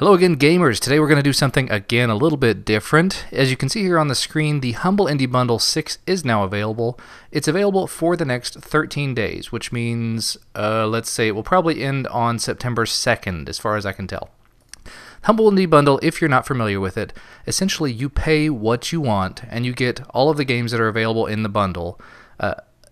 Hello again, gamers. Today we're going to do something again a little bit different. As you can see here on the screen, the Humble Indie Bundle 6 is now available. It's available for the next 13 days, which means, let's say it will probably end on September 2nd, as far as I can tell. Humble Indie Bundle, if you're not familiar with it, essentially you pay what you want and you get all of the games that are available in the bundle,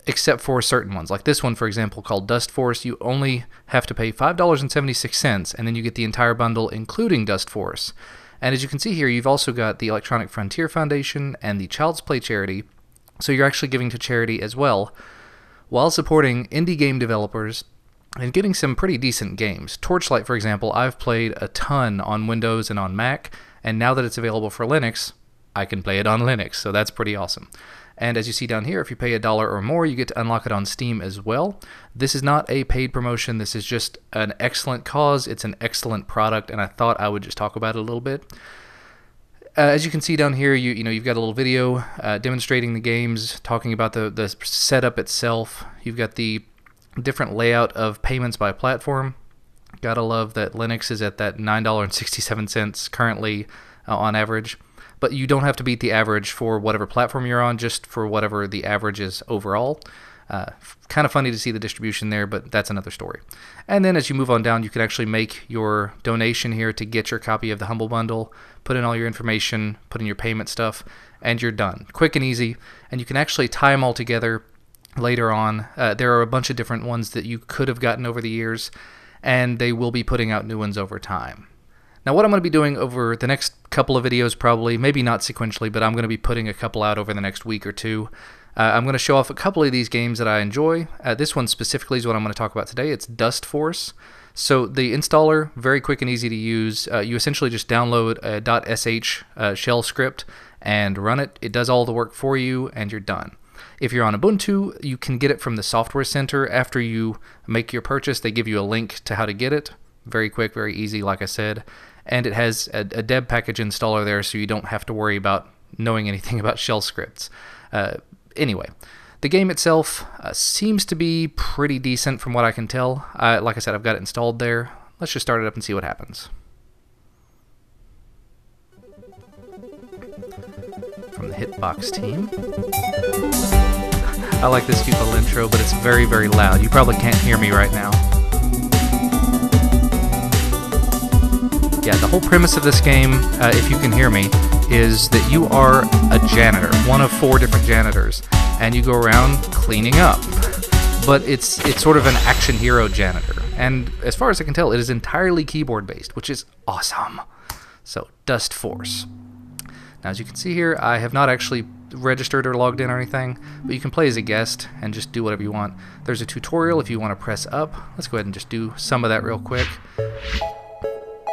except for certain ones. Like this one, for example, called Dustforce, you only have to pay $5.76, and then you get the entire bundle, including Dustforce. And as you can see here, you've also got the Electronic Frontier Foundation and the Child's Play charity, so you're actually giving to charity as well, while supporting indie game developers and getting some pretty decent games. Torchlight, for example, I've played a ton on Windows and on Mac, and now that it's available for Linux, I can play it on Linux, so that's pretty awesome. And as you see down here, if you pay $1 or more, you get to unlock it on Steam as well. This is not a paid promotion. This is just an excellent cause. It's an excellent product, and I thought I would just talk about it a little bit. As you can see down here, you've got a little video demonstrating the games, talking about the setup itself. You've got the different layout of payments by platform. Gotta love that Linux is at that $9.67 currently on average. But you don't have to beat the average for whatever platform you're on, just for whatever the average is overall. Kind of funny to see the distribution there, but that's another story. And then as you move on down, you can actually make your donation here to get your copy of the Humble Bundle, put in all your information, put in your payment stuff, and you're done. Quick and easy, and you can actually tie them all together later on. There are a bunch of different ones that you could have gotten over the years, and they will be putting out new ones over time. Now what I'm going to be doing over the next couple of videos, probably, maybe not sequentially, but I'm going to be putting a couple out over the next week or two. I'm going to show off a couple of these games that I enjoy. This one specifically is what I'm going to talk about today. It's Dustforce. So the installer, very quick and easy to use. You essentially just download a .sh shell script and run it. It does all the work for you, and you're done. If you're on Ubuntu, you can get it from the Software Center. After you make your purchase, they give you a link to how to get it. Very quick, very easy, like I said. And it has a deb package installer there, so you don't have to worry about knowing anything about shell scripts. Anyway, the game itself seems to be pretty decent from what I can tell. Like I said, I've got it installed there. Let's just start it up and see what happens. From the Hitbox team. I like this cute little intro, but it's very, very loud. You probably can't hear me right now. Yeah, the whole premise of this game, if you can hear me, is that you are a janitor, one of 4 different janitors, and you go around cleaning up. But it's sort of an action hero janitor, and as far as I can tell, it is entirely keyboard-based, which is awesome. So, Dustforce. Now, as you can see here, I have not actually registered or logged in or anything, but you can play as a guest and just do whatever you want. There's a tutorial if you want to press up. Let's go ahead and just do some of that real quick.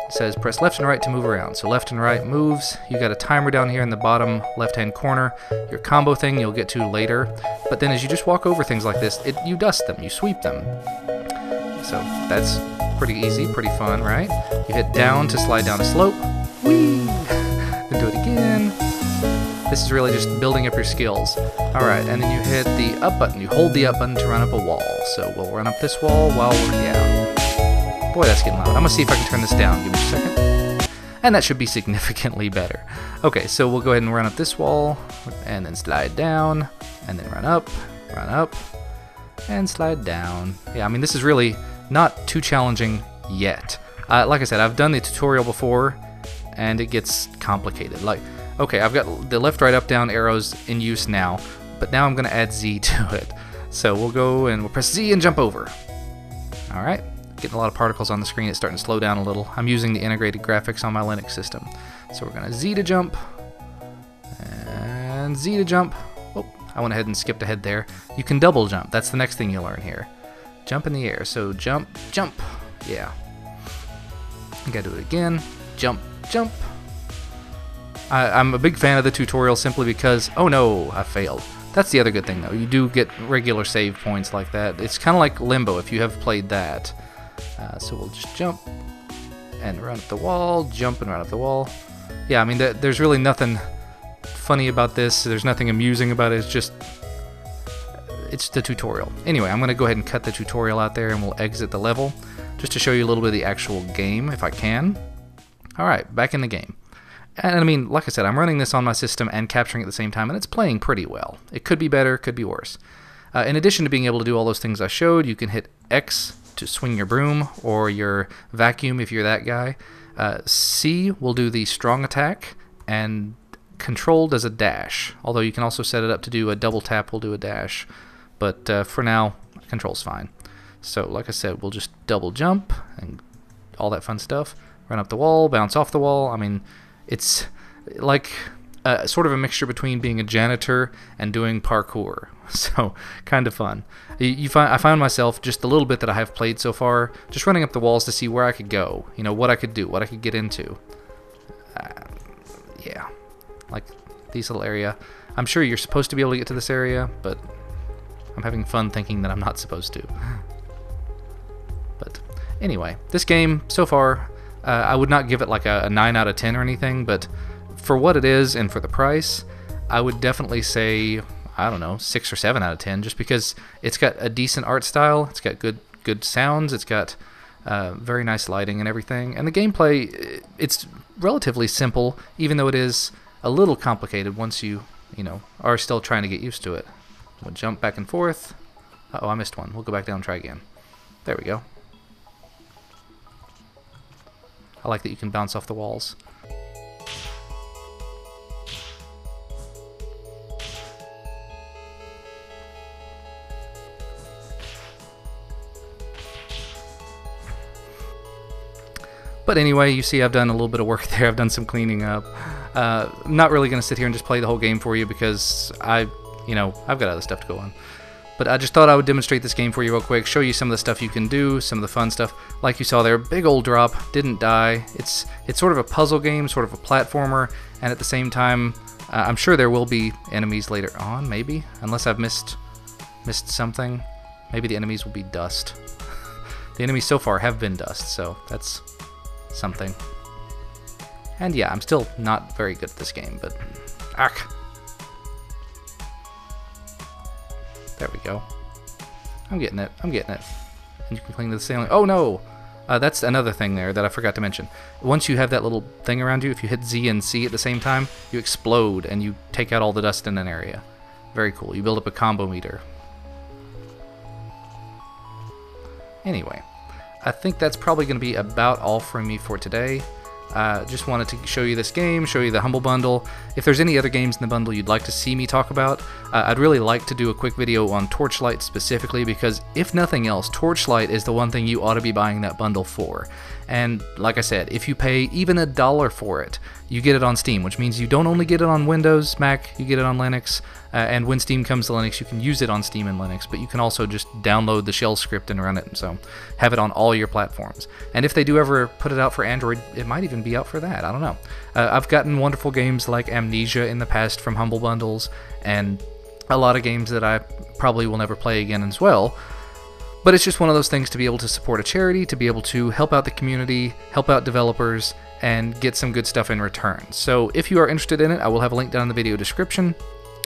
It says press left and right to move around. So left and right moves. You got a timer down here in the bottom left-hand corner. Your combo thing you'll get to later. But then as you just walk over things like this, you dust them, you sweep them. So that's pretty easy, pretty fun, right? You hit down to slide down a slope. Whee! Then do it again. This is really just building up your skills. Alright, and then you hit the up button. You hold the up button to run up a wall. So we'll run up this wall while we're Boy, that's getting loud. I'm going to see if I can turn this down. Give me a second. And that should be significantly better. Okay, so we'll go ahead and run up this wall, and then slide down, and then run up, and slide down. Yeah, I mean, this is really not too challenging yet. Like I said, I've done the tutorial before, and it gets complicated. Like, okay, I've got the left, right, up, down arrows in use now, but now I'm going to add Z to it. So we'll go and we'll press Z and jump over. All right. Getting a lot of particles on the screen. It's starting to slow down a little. I'm using the integrated graphics on my Linux system. So we're going to Z to jump, and Z to jump. Oh, I went ahead and skipped ahead there. You can double jump. That's the next thing you learn here. Jump in the air. So jump, jump. Yeah. You got to do it again. Jump, jump. I'm a big fan of the tutorial simply because, oh no, I failed. That's the other good thing though. You do get regular save points like that. It's kind of like Limbo if you have played that. So we'll just jump and run up the wall, jump and run up the wall. Yeah, I mean, there's really nothing funny about this. There's nothing amusing about it. It's the tutorial. Anyway, I'm going to go ahead and cut the tutorial out there and we'll exit the level just to show you a little bit of the actual game if I can. Alright, back in the game. And I mean, like I said, I'm running this on my system and capturing at the same time, and it's playing pretty well. It could be better, could be worse. In addition to being able to do all those things I showed, you can hit X to swing your broom or your vacuum if you're that guy. C will do the strong attack, and Control does a dash. Although you can also set it up to do a double tap will do a dash. But for now, Control's fine. So like I said, we'll just double jump and all that fun stuff. Run up the wall, bounce off the wall. I mean, it's like sort of a mixture between being a janitor and doing parkour. So kind of fun. I find myself, just the little bit that I have played so far, just running up the walls to see where I could go. You know, what I could do, what I could get into. Yeah, like these little area. I'm sure you're supposed to be able to get to this area, but I'm having fun thinking that I'm not supposed to. But anyway, this game so far, I would not give it like a 9 out of 10 or anything, but for what it is and for the price, I would definitely say, I don't know, 6 or 7 out of 10, just because it's got a decent art style, it's got good sounds, it's got very nice lighting and everything, and the gameplay, it's relatively simple, even though it is a little complicated once you know, are still trying to get used to it. We'll jump back and forth. Uh-oh, I missed one. We'll go back down and try again. There we go. I like that you can bounce off the walls. But anyway, you see I've done a little bit of work there. I've done some cleaning up. I'm not really going to sit here and just play the whole game for you because I've got other stuff to go on. But I just thought I would demonstrate this game for you real quick, show you some of the stuff you can do, some of the fun stuff. Like you saw there, big old drop, didn't die. It's sort of a puzzle game, sort of a platformer, and at the same time, I'm sure there will be enemies later on, maybe, unless I've missed something. Maybe the enemies will be dust. The enemies so far have been dust, so that's something. And yeah, I'm still not very good at this game, but ark. There we go. I'm getting it. I'm getting it. And you can cling to the ceiling. Oh no! That's another thing there that I forgot to mention. Once you have that little thing around you, if you hit Z and C at the same time, you explode and you take out all the dust in an area. Very cool. You build up a combo meter. Anyway, I think that's probably going to be about all from me for today. Just wanted to show you this game, show you the Humble Bundle. If there's any other games in the bundle you'd like to see me talk about, I'd really like to do a quick video on Torchlight specifically, because if nothing else, Torchlight is the one thing you ought to be buying that bundle for. And like I said, if you pay even $1 for it, you get it on Steam, which means you don't only get it on Windows, Mac, you get it on Linux, and when Steam comes to Linux, you can use it on Steam and Linux, but you can also just download the shell script and run it, so have it on all your platforms. And if they do ever put it out for Android, it might even be out for that, I don't know. I've gotten wonderful games like Amnesia in the past from Humble Bundles, and a lot of games that I probably will never play again as well. But it's just one of those things to be able to support a charity, to be able to help out the community, help out developers, and get some good stuff in return. So if you are interested in it, I will have a link down in the video description.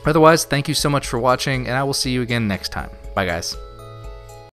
Otherwise, thank you so much for watching, and I will see you again next time. Bye, guys.